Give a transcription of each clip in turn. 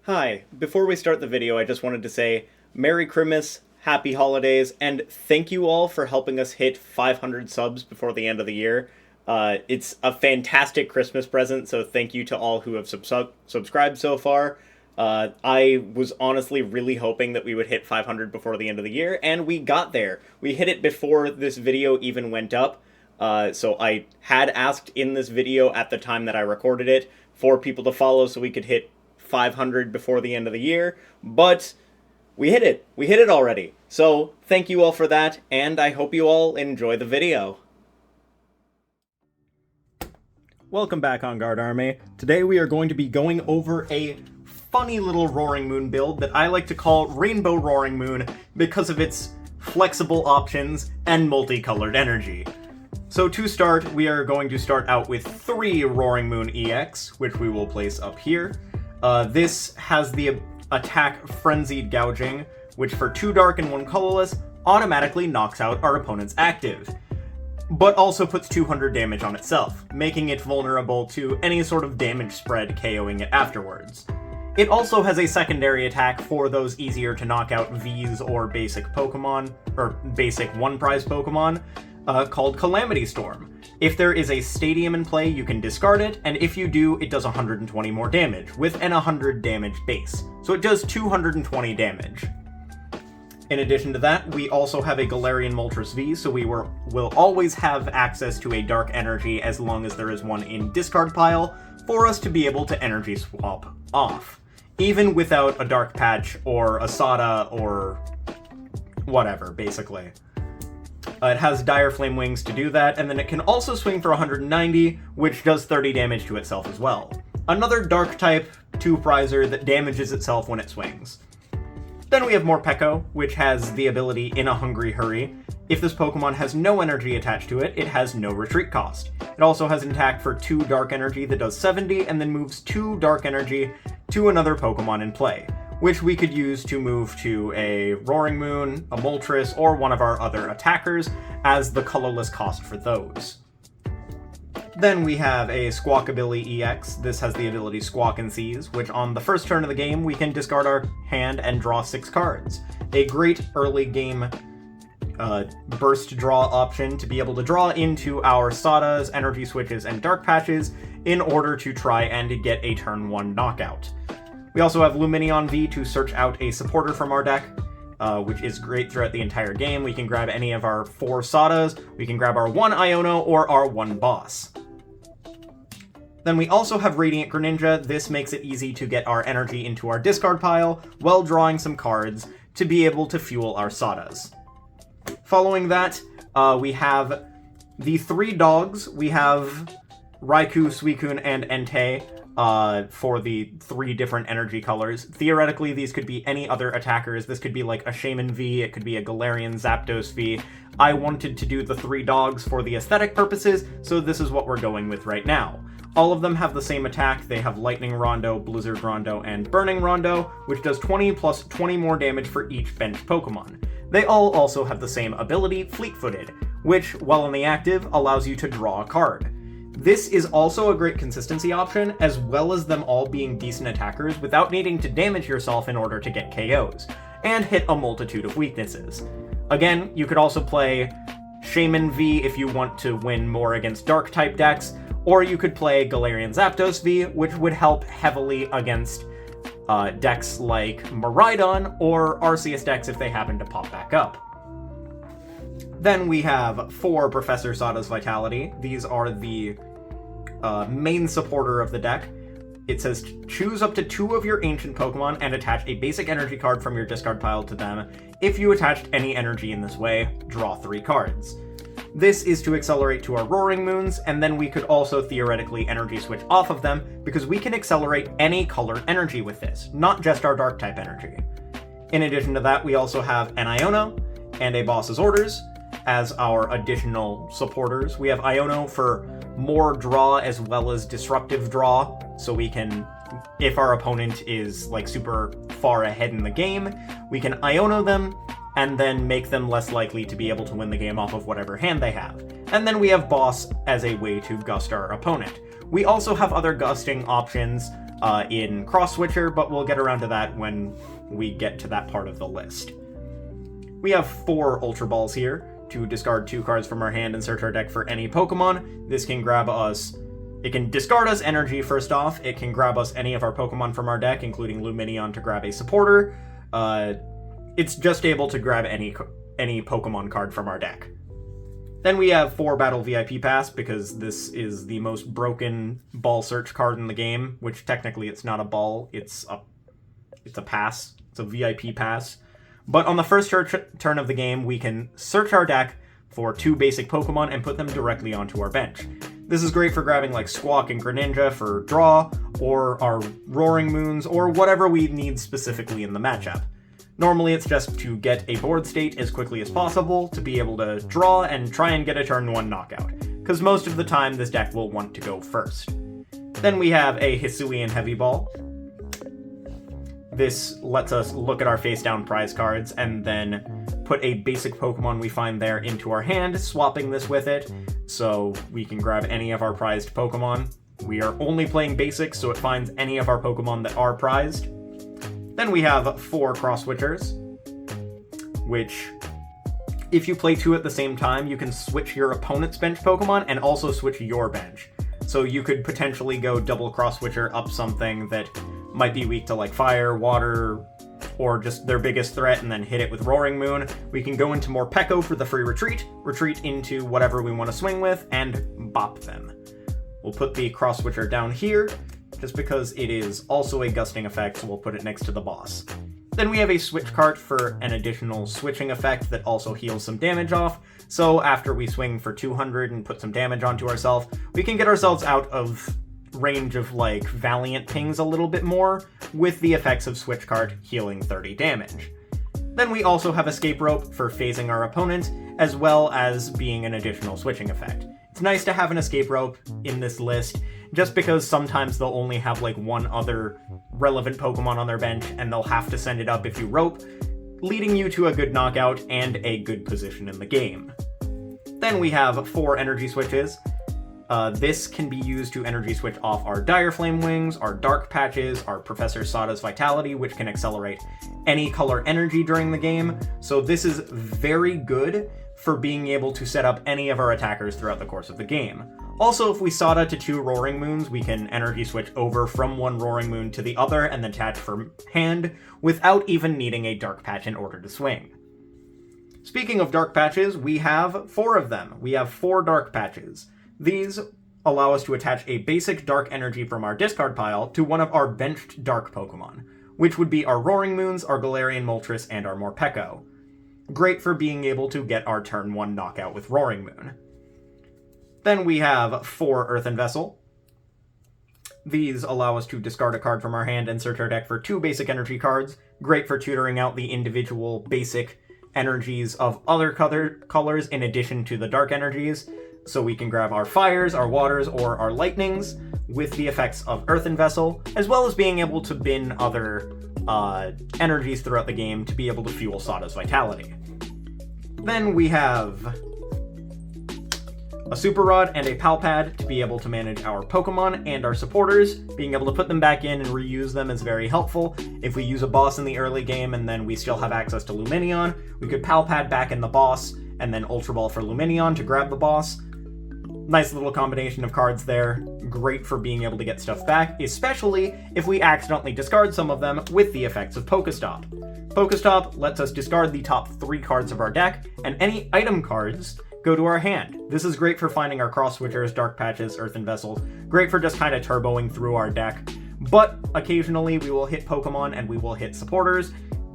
Hi, before we start the video, I just wanted to say Merry Christmas, Happy Holidays, and thank you all for helping us hit 500 subs before the end of the year. It's a fantastic Christmas present, so thank you to all who have subscribed so far. I was honestly really hoping that we would hit 500 before the end of the year, and we got there. We hit it before this video even went up, so I had asked in this video at the time that I recorded it for people to follow so we could hit 500 before the end of the year, but we hit it. We hit it already. So thank you all for that, and I hope you all enjoy the video. Welcome back, On Guard Army. Today we are going to be going over a funny little Roaring Moon build that I like to call Rainbow Roaring Moon because of its flexible options and multicolored energy. So to start, we are going to start out with 3 Roaring Moon EX, which we will place up here. This has the attack Frenzied Gouging, which for 2 dark and 1 colorless, automatically knocks out our opponent's active, but also puts 200 damage on itself, making it vulnerable to any sort of damage spread KOing it afterwards. It also has a secondary attack for those easier to knock out Vs or basic Pokemon, or basic one-prize Pokemon, called Calamity Storm. If there is a stadium in play, you can discard it, and if you do, it does 120 more damage, with an 100 damage base. So it does 220 damage. In addition to that, we also have a Galarian Moltres V, so we will always have access to a dark energy as long as there is one in discard pile, for us to be able to energy swap off, even without a dark patch or a Sada or whatever, basically. It has Dire Flame Wings to do that, and then it can also swing for 190, which does 30 damage to itself as well. Another Dark-type 2-prizer that damages itself when it swings. Then we have Morpeko, which has the ability In a Hungry Hurry. If this Pokemon has no energy attached to it, it has no retreat cost. It also has an attack for 2 Dark Energy that does 70, and then moves 2 Dark Energy to another Pokemon in play, which we could use to move to a Roaring Moon, a Moltres, or one of our other attackers as the colorless cost for those. Then we have a Squawkabilly EX. This has the ability Squawk and Seize, which on the first turn of the game we can discard our hand and draw 6 cards. A great early game burst draw option to be able to draw into our Sadas, Energy Switches, and Dark Patches in order to try and get a turn 1 knockout. We also have Lumineon V to search out a supporter from our deck, which is great throughout the entire game. We can grab any of our 4 Sadas, we can grab our 1 Iono, or our 1 boss. Then we also have Radiant Greninja. This makes it easy to get our energy into our discard pile while drawing some cards to be able to fuel our Sadas. Following that, we have the 3 dogs. We have Raikou, Suicune, and Entei, for the 3 different energy colors. Theoretically, these could be any other attackers. This could be like a Shaman V, it could be a Galarian Zapdos V. I wanted to do the 3 dogs for the aesthetic purposes, so this is what we're going with right now. All of them have the same attack. They have Lightning Rondo, Blizzard Rondo, and Burning Rondo, which does 20 plus 20 more damage for each bench Pokemon. They all also have the same ability, Fleet-Footed, which, while in the active, allows you to draw a card. This is also a great consistency option, as well as them all being decent attackers without needing to damage yourself in order to get KOs, and hit a multitude of weaknesses. Again, you could also play Shaman V if you want to win more against Dark-type decks, or you could play Galarian Zapdos V, which would help heavily against decks like Miraidon or Arceus decks if they happen to pop back up. Then we have 4 Professor Sada's Vitality. These are the main supporter of the deck. It says choose up to 2 of your ancient Pokemon and attach a basic energy card from your discard pile to them. If you attached any energy in this way, draw 3 cards. This is to accelerate to our Roaring Moons, and then we could also theoretically energy switch off of them, because we can accelerate any colored energy with this, not just our Dark-type energy. In addition to that, we also have an Iono and a Boss's Orders as our additional supporters. We have Iono for more draw as well as disruptive draw, so we can, if our opponent is like super far ahead in the game, we can Iono them and then make them less likely to be able to win the game off of whatever hand they have. And then we have Boss as a way to gust our opponent. We also have other gusting options in Cross Switcher, but we'll get around to that when we get to that part of the list. We have 4 Ultra Balls here to discard 2 cards from our hand and search our deck for any Pokemon. This can grab us... It can discard us energy, first off. It can grab us any of our Pokemon from our deck, including Lumineon to grab a supporter. It's just able to grab any Pokemon card from our deck. Then we have 4 Battle VIP Pass, because this is the most broken ball search card in the game, which technically it's not a ball, it's a pass. It's a VIP pass. But on the first turn of the game, we can search our deck for 2 basic Pokemon and put them directly onto our bench. This is great for grabbing like Squawk and Greninja for draw, or our Roaring Moons, or whatever we need specifically in the matchup. Normally it's just to get a board state as quickly as possible, to be able to draw and try and get a turn 1 knockout, because most of the time this deck will want to go first. Then we have a Hisuian Heavy Ball. This lets us look at our face-down prize cards and then put a basic Pokemon we find there into our hand, swapping this with it, so we can grab any of our prized Pokemon. We are only playing basics, so it finds any of our Pokemon that are prized. Then we have 4 Cross Switchers, which, if you play 2 at the same time, you can switch your opponent's bench Pokemon and also switch your bench. So you could potentially go double Cross Switcher up something that might be weak to like fire, water, or just their biggest threat, and then hit it with Roaring Moon. We can go into Morpeko for the free retreat into whatever we want to swing with, and bop them. We'll put the Cross Switcher down here, just because it is also a gusting effect, so we'll put it next to the boss. Then we have a switch cart for an additional switching effect that also heals some damage off, so after we swing for 200 and put some damage onto ourselves, we can get ourselves out of range of like Valiant pings a little bit more, with the effects of switch cart healing 30 damage. Then we also have Escape Rope for phasing our opponent, as well as being an additional switching effect. It's nice to have an Escape Rope in this list, just because sometimes they'll only have like one other relevant Pokemon on their bench, and they'll have to send it up if you rope, leading you to a good knockout and a good position in the game. Then we have 4 Energy Switches. This can be used to energy switch off our Dire Flame Wings, our Dark Patches, our Professor Sada's Vitality, which can accelerate any color energy during the game. So this is very good for being able to set up any of our attackers throughout the course of the game. Also, if we Sada to 2 Roaring Moons, we can energy switch over from one Roaring Moon to the other and then attach for hand, without even needing a Dark Patch in order to swing. Speaking of Dark Patches, we have 4 of them. We have 4 Dark Patches. These allow us to attach a basic Dark Energy from our discard pile to one of our benched Dark Pokemon, which would be our Roaring Moons, our Galarian Moltres, and our Morpeko. Great for being able to get our turn 1 knockout with Roaring Moon. Then we have 4 Earthen Vessel. These allow us to discard a card from our hand and search our deck for 2 basic energy cards, great for tutoring out the individual basic energies of other colors in addition to the dark energies, so we can grab our fires, our waters, or our lightnings with the effects of Earthen Vessel, as well as being able to bin other energies throughout the game to be able to fuel Sada's Vitality. Then we have a Super Rod and a Pal Pad to be able to manage our Pokemon and our supporters. Being able to put them back in and reuse them is very helpful. If we use a boss in the early game and then we still have access to Lumineon, we could Pal Pad back in the boss and then Ultra Ball for Lumineon to grab the boss. Nice little combination of cards there. Great for being able to get stuff back, especially if we accidentally discard some of them with the effects of Pokestop. Pokestop lets us discard the top 3 cards of our deck, and any item cards go to our hand. This is great for finding our Cross Switchers, Dark Patches, Earthen Vessels. Great for just kind of turboing through our deck. But occasionally we will hit Pokemon and we will hit supporters,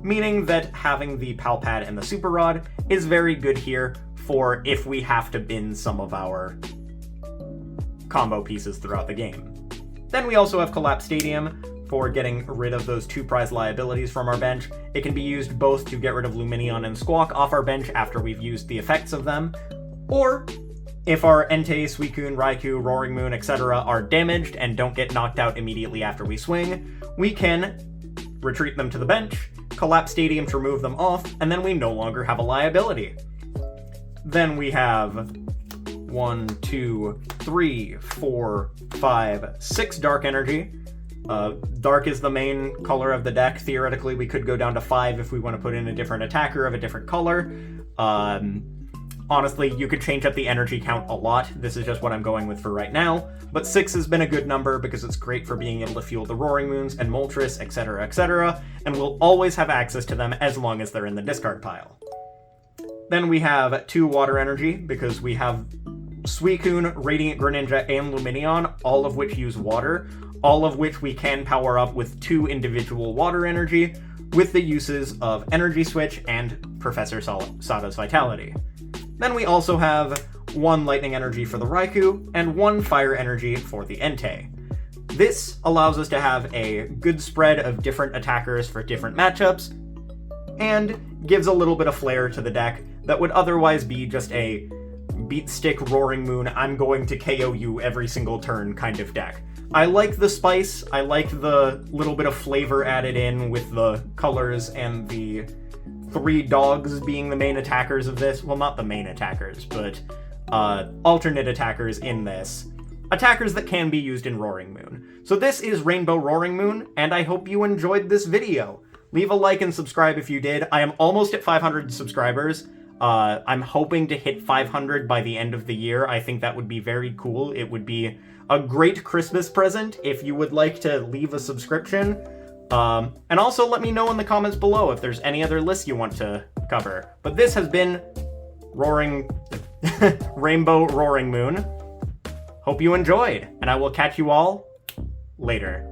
meaning that having the Pal Pad and the Super Rod is very good here for if we have to bin some of our combo pieces throughout the game. Then we also have Collapse Stadium for getting rid of those 2 prize liabilities from our bench. It can be used both to get rid of Lumineon and Squawk off our bench after we've used the effects of them, or if our Entei, Suicune, Raikou, Roaring Moon, etc. are damaged and don't get knocked out immediately after we swing, we can retreat them to the bench, Collapse Stadium to remove them off, and then we no longer have a liability. Then we have 1, 2, 3, 4, 5, 6 Dark Energy. Dark is the main color of the deck. Theoretically, we could go down to 5 if we want to put in a different attacker of a different color. Honestly, you could change up the energy count a lot. This is just what I'm going with for right now. But 6 has been a good number because it's great for being able to fuel the Roaring Moons and Moltres, etc., etc., and we'll always have access to them as long as they're in the discard pile. Then we have 2 water energy because we have Suicune, Radiant Greninja, and Lumineon, all of which use water, all of which we can power up with 2 individual water energy with the uses of Energy Switch and Professor Sada's Vitality. Then we also have 1 lightning energy for the Raikou and 1 fire energy for the Entei. This allows us to have a good spread of different attackers for different matchups, and gives a little bit of flair to the deck that would otherwise be just a beat stick Roaring Moon, I'm going to KO you every single turn kind of deck. I like the spice, I like the little bit of flavor added in with the colors and the 3 dogs being the main attackers of this. Well, not the main attackers, but alternate attackers in this. Attackers that can be used in Roaring Moon. So this is Rainbow Roaring Moon, and I hope you enjoyed this video. Leave a like and subscribe if you did. I am almost at 500 subscribers. I'm hoping to hit 500 by the end of the year. I think that would be very cool. It would be a great Christmas present if you would like to leave a subscription. And also let me know in the comments below if there's any other lists you want to cover. But this has been Rainbow Roaring Moon. Hope you enjoyed, and I will catch you all later.